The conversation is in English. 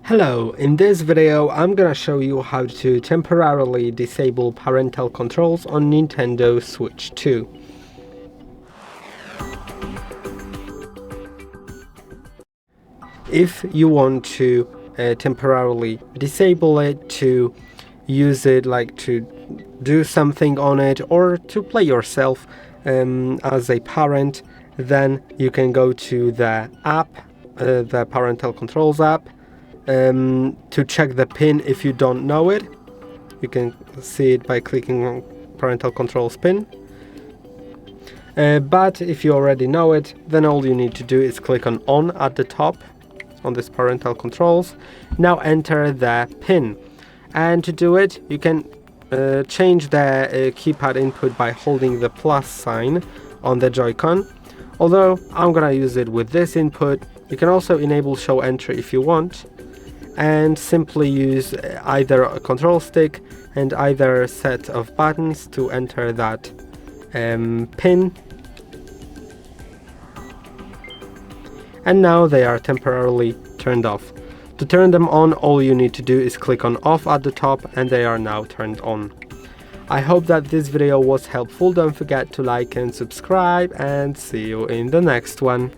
Hello, in this video I'm gonna show you how to temporarily disable parental controls on Nintendo Switch 2. If you want to temporarily disable it, to use it like to do something on it or to play yourself as a parent, then you can go to the app, the parental controls app, to check the pin. If you don't know it, you can see it by clicking on parental controls pin. But if you already know it, then all you need to do is click on at the top on this parental controls. Now enter the pin, and to do it you can change the keypad input by holding the plus sign on the Joy-Con. Although I'm gonna use it with this input. You can also enable show entry if you want, and simply use either a control stick and either set of buttons to enter that pin. And now they are temporarily turned off. To turn them on, all you need to do is click on off at the top, and they are now turned on. I hope that this video was helpful. Don't forget to like and subscribe, and see you in the next one.